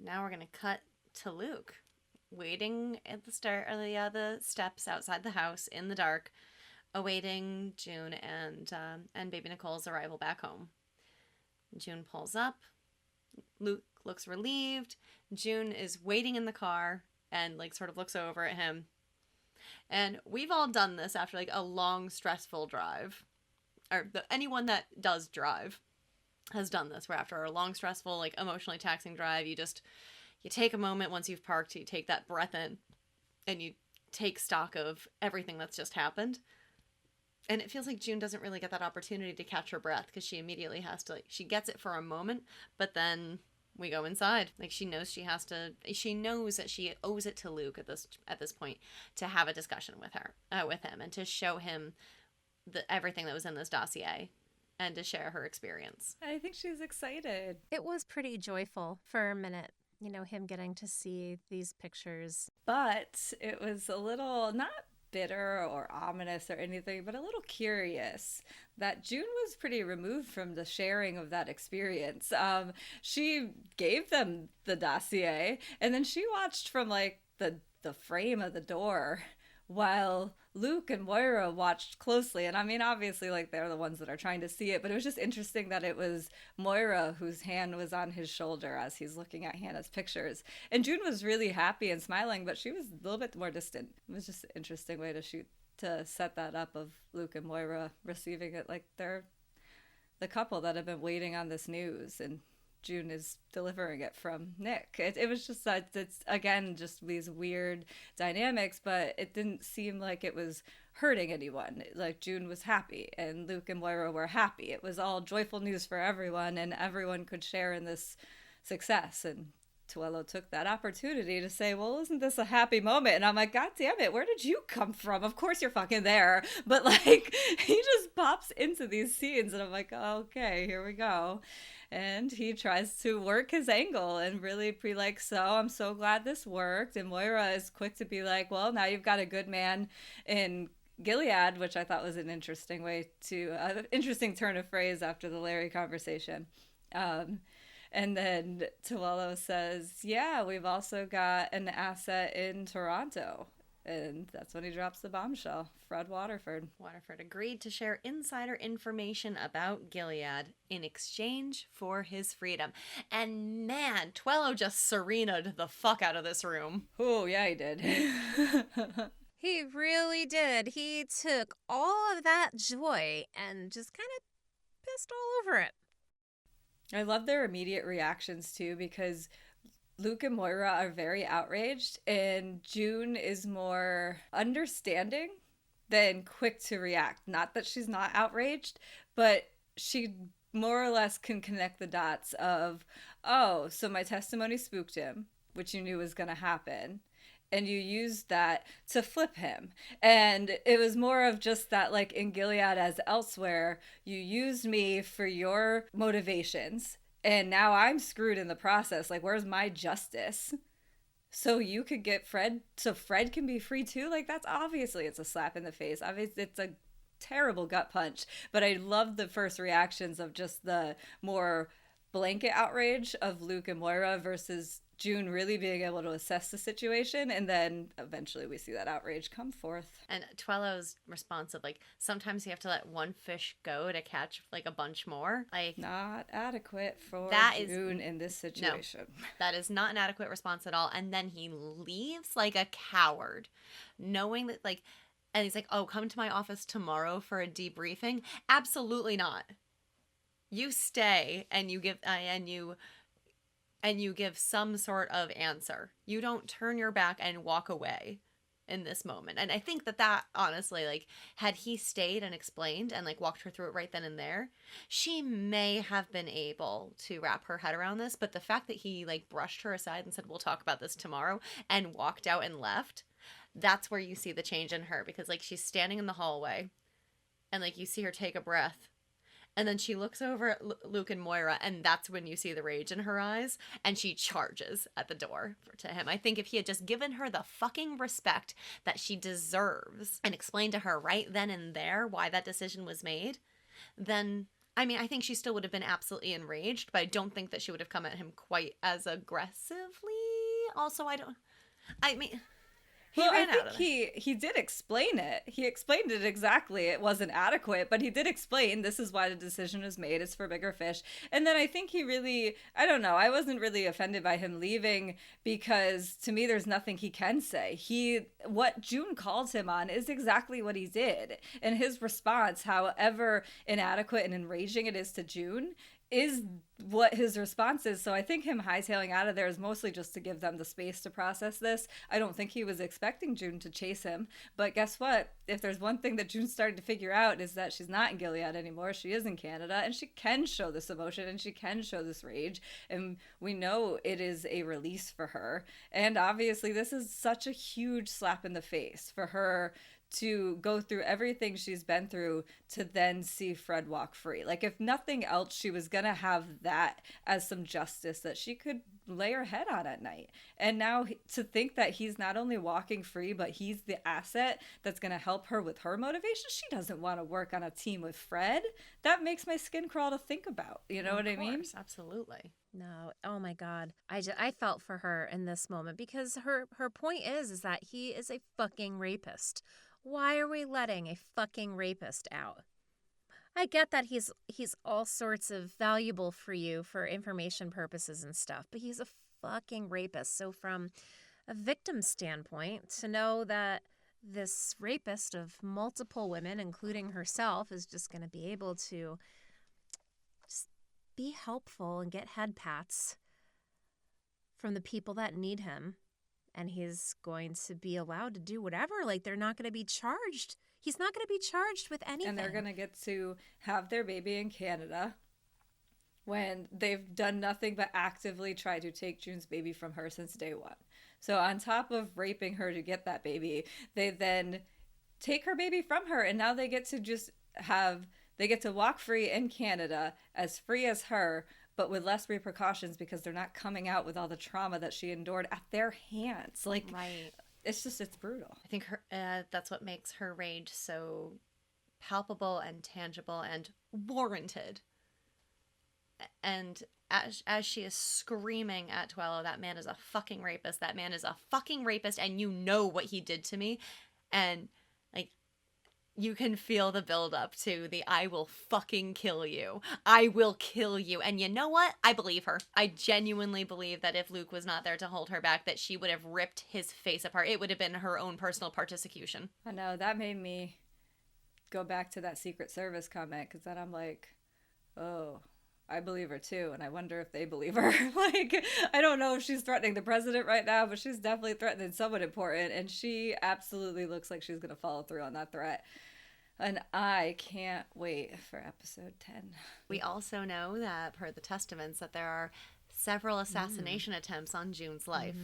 Now we're going to cut to Luke, waiting at the steps outside the house in the dark, awaiting June and baby Nicole's arrival back home. June pulls up. Luke looks relieved. June is waiting in the car and like sort of looks over at him. And we've all done this after like a long, stressful drive. Anyone that does drive has done this, where after a long, stressful, like emotionally taxing drive, you take a moment once you've parked, you take that breath in and you take stock of everything that's just happened. And it feels like June doesn't really get that opportunity to catch her breath, because she immediately has to, like, she gets it for a moment, but then we go inside. Like, she knows that she owes it to Luke at this point to have a discussion with him, and to show him everything that was in this dossier, and to share her experience. I think she's excited. It was pretty joyful for a minute, him getting to see these pictures. But it was a little, not bitter or ominous or anything, but a little curious that June was pretty removed from the sharing of that experience. She gave them the dossier, and then she watched from like the frame of the door while Luke and Moira watched closely. And I mean, obviously, like, they're the ones that are trying to see it, but it was just interesting that it was Moira whose hand was on his shoulder as he's looking at Hannah's pictures. And June was really happy and smiling, but she was a little bit more distant. It was just an interesting way to set that up, of Luke and Moira receiving it like they're the couple that have been waiting on this news, and June is delivering it from Nick. It was just that it's, again, just these weird dynamics, but it didn't seem like it was hurting anyone. Like, June was happy and Luke and Moira were happy. It was all joyful news for everyone, and everyone could share in this success. And Tuello took that opportunity to say, well, isn't this a happy moment? And I'm like, God damn it, where did you come from? Of course you're fucking there. But like, he just pops into these scenes and I'm like, oh, okay, here we go. And he tries to work his angle and really be like, so I'm so glad this worked. And Moira is quick to be like, well, now you've got a good man in Gilead, which I thought was an interesting interesting turn of phrase after the Larry conversation. And then Tuello says, yeah, we've also got an asset in Toronto. And that's when he drops the bombshell. Fred Waterford. Waterford agreed to share insider information about Gilead in exchange for his freedom. And man, Tuello just serenaed the fuck out of this room. Oh, yeah, he did. He really did. He took all of that joy and just kind of pissed all over it. I love their immediate reactions, too, because Luke and Moira are very outraged, and June is more understanding than quick to react. Not that she's not outraged, but she more or less can connect the dots of, oh, so my testimony spooked him, which you knew was going to happen. And you used that to flip him. And it was more of just that, like, in Gilead as elsewhere, you used me for your motivations, and now I'm screwed in the process. Like, where's my justice? So you could get Fred, so Fred can be free too? Like, that's obviously, it's a slap in the face. Obviously, it's a terrible gut punch. But I love the first reactions of just the more blanket outrage of Luke and Moira versus June really being able to assess the situation, and then eventually we see that outrage come forth. And Tuello's response of, like, sometimes you have to let one fish go to catch, like, a bunch more. Like, not adequate for June in this situation. No, that is not an adequate response at all. And then he leaves like a coward, knowing that, like, and he's like, oh, come to my office tomorrow for a debriefing. Absolutely not. You stay and you give some sort of answer. You don't turn your back and walk away in this moment. And I think that honestly, like, had he stayed and explained and like walked her through it right then and there, she may have been able to wrap her head around this. But the fact that he like brushed her aside and said, we'll talk about this tomorrow, and walked out and left, that's where you see the change in her. Because like, she's standing in the hallway and like, you see her take a breath. And then she looks over at Luke and Moira, and that's when you see the rage in her eyes, and she charges at the door to him. I think if he had just given her the fucking respect that she deserves and explained to her right then and there why that decision was made, then I mean, I think she still would have been absolutely enraged, but I don't think that she would have come at him quite as aggressively. Also, I mean, he Well, I ran out think of it. he did explain it. He explained it exactly. It wasn't adequate, but he did explain this is why the decision was made. It's for bigger fish. And then I think he really, I don't know, I wasn't really offended by him leaving because to me there's nothing he can say. What June calls him on is exactly what he did. And his response, however inadequate and enraging it is to June, is what his response is. So I think him hightailing out of there is mostly just to give them the space to process this. I don't think he was expecting June to chase him. But guess what? If there's one thing that June started to figure out is that she's not in Gilead anymore. She is in Canada, and she can show this emotion and she can show this rage. And we know it is a release for her. And obviously this is such a huge slap in the face for her to go through everything she's been through to then see Fred walk free. Like, if nothing else, she was going to have that as some justice that she could lay her head on at night. And now to think that he's not only walking free, but he's the asset that's going to help her with her motivation. She doesn't want to work on a team with Fred. That makes my skin crawl to think about. You know what I mean? Absolutely. No, oh my God. I felt for her in this moment because her point is that he is a fucking rapist. Why are we letting a fucking rapist out? I get that he's all sorts of valuable for you for information purposes and stuff, but he's a fucking rapist. So from a victim standpoint, to know that this rapist of multiple women, including herself, is just going to be able to just be helpful and get head pats from the people that need him. And he's going to be allowed to do whatever. Like, they're not going to be charged. He's not going to be charged with anything. And they're going to get to have their baby in Canada when they've done nothing but actively try to take June's baby from her since day one. So on top of raping her to get that baby, they then take her baby from her. And now they get to walk free in Canada, as free as her, but with less repercussions because they're not coming out with all the trauma that she endured at their hands. Like, Right. It's brutal. I think that's what makes her rage so palpable and tangible and warranted. And as she is screaming at Tuello, that man is a fucking rapist. That man is a fucking rapist, and you know what he did to me. And, like, you can feel the build up to the I will fucking kill you. I will kill you. And you know what? I believe her. I genuinely believe that if Luke was not there to hold her back, that she would have ripped his face apart. It would have been her own personal participation. I know. That made me go back to that Secret Service comment, because then I'm like, oh, I believe her too. And I wonder if they believe her. Like, I don't know if she's threatening the president right now, but she's definitely threatening someone important. And she absolutely looks like she's going to follow through on that threat. And I can't wait for episode 10. We also know that, per the testaments, that there are several assassination attempts on June's life.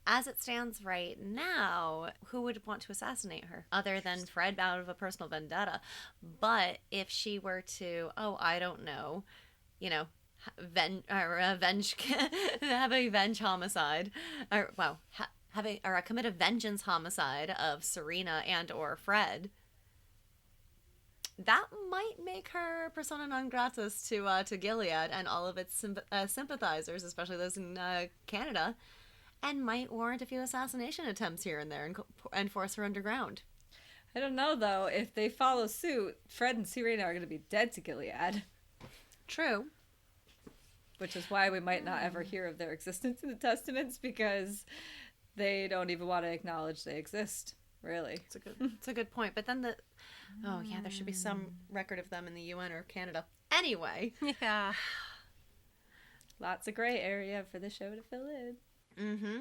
As it stands right now, who would want to assassinate her other than Fred out of a personal vendetta? But if she were to, I don't know, have a venge homicide, or commit a vengeance homicide of Serena and or Fred, that might make her persona non gratis to Gilead and all of its sympathizers, especially those in Canada, and might warrant a few assassination attempts here and there and force her underground. I don't know, though. If they follow suit, Fred and Serena are going to be dead to Gilead. True. Which is why we might not ever hear of their existence in the Testaments, because they don't even want to acknowledge they exist, really. It's a good point. But then there should be some record of them in the UN or Canada. Anyway. Yeah. Lots of gray area for the show to fill in. Mm-hmm.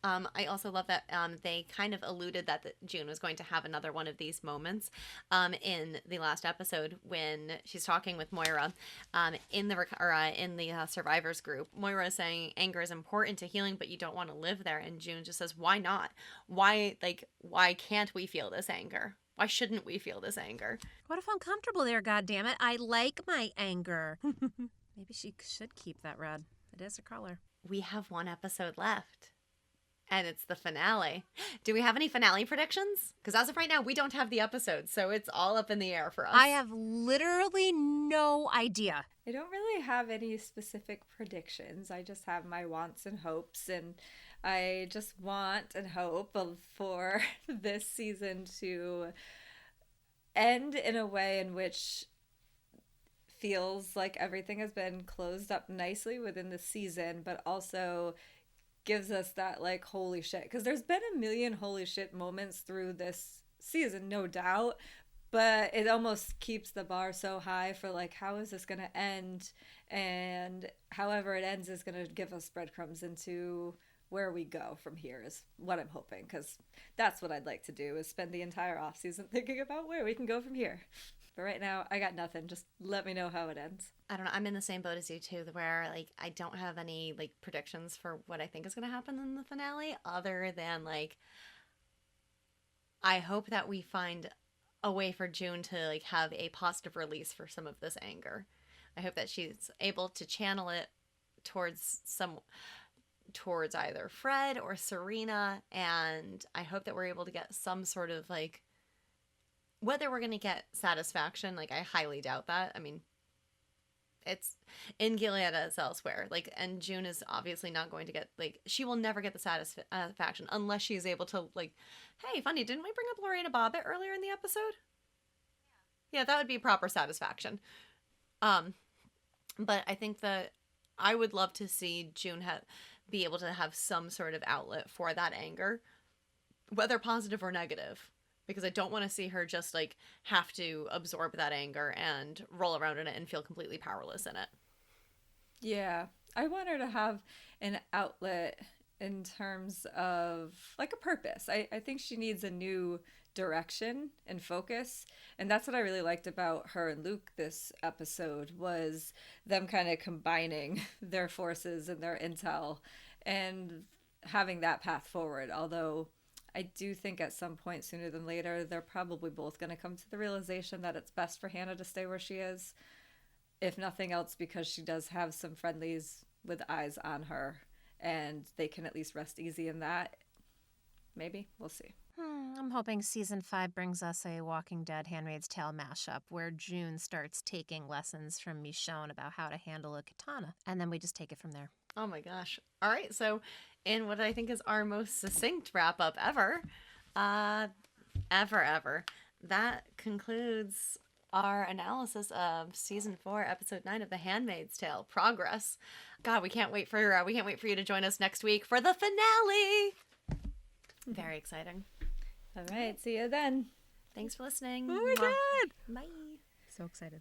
I also love that they kind of alluded that June was going to have another one of these moments in the last episode when she's talking with Moira in the survivors group. Moira is saying anger is important to healing, but you don't want to live there. And June just says, why not? Why can't we feel this anger? Why shouldn't we feel this anger? What if I'm comfortable there, goddammit? I like my anger. Maybe she should keep that red. It is her color. We have one episode left. And it's the finale. Do we have any finale predictions? Because as of right now, we don't have the episode, so it's all up in the air for us. I have literally no idea. I don't really have any specific predictions. I just have my wants and hopes, and I just want and hope for this season to end in a way in which feels like everything has been closed up nicely within the season, but also gives us that like holy shit, because there's been a million holy shit moments through this season, no doubt, but it almost keeps the bar so high for like, how is this going to end? And however it ends is going to give us breadcrumbs into where we go from here, is what I'm hoping, because that's what I'd like to do, is spend the entire off season thinking about where we can go from here. But right now, I got nothing. Just let me know how it ends. I don't know. I'm in the same boat as you too, where like I don't have any like predictions for what I think is going to happen in the finale, other than like I hope that we find a way for June to like have a positive release for some of this anger. I hope that she's able to channel it towards either Fred or Serena, and I hope that we're able to get some sort of like, whether we're going to get satisfaction, like I highly doubt that. I mean, it's in Gilead as elsewhere. Like, and June is obviously not going to get, like, she will never get the satisfaction unless she is able to, like, hey, funny, didn't we bring up Lorena Bobbitt earlier in the episode? Yeah, that would be proper satisfaction. But I think that I would love to see June be able to have some sort of outlet for that anger, whether positive or negative. Because I don't want to see her just, like, have to absorb that anger and roll around in it and feel completely powerless in it. Yeah. I want her to have an outlet in terms of, like, a purpose. I think she needs a new direction and focus. And that's what I really liked about her and Luke this episode, was them kind of combining their forces and their intel and having that path forward. Although I do think at some point sooner than later, they're probably both going to come to the realization that it's best for Hannah to stay where she is. If nothing else, because she does have some friendlies with eyes on her, and they can at least rest easy in that. Maybe. We'll see. I'm hoping season 5 brings us a Walking Dead Handmaid's Tale mashup where June starts taking lessons from Michonne about how to handle a katana, and then we just take it from there. Oh my gosh. All right, so in what I think is our most succinct wrap-up ever, that concludes our analysis of season 4, episode 9 of The Handmaid's Tale: Progress. God, we can't wait for you to join us next week for the finale. Very exciting. All right, see you then. Thanks for listening. Oh my God. Bye. So excited.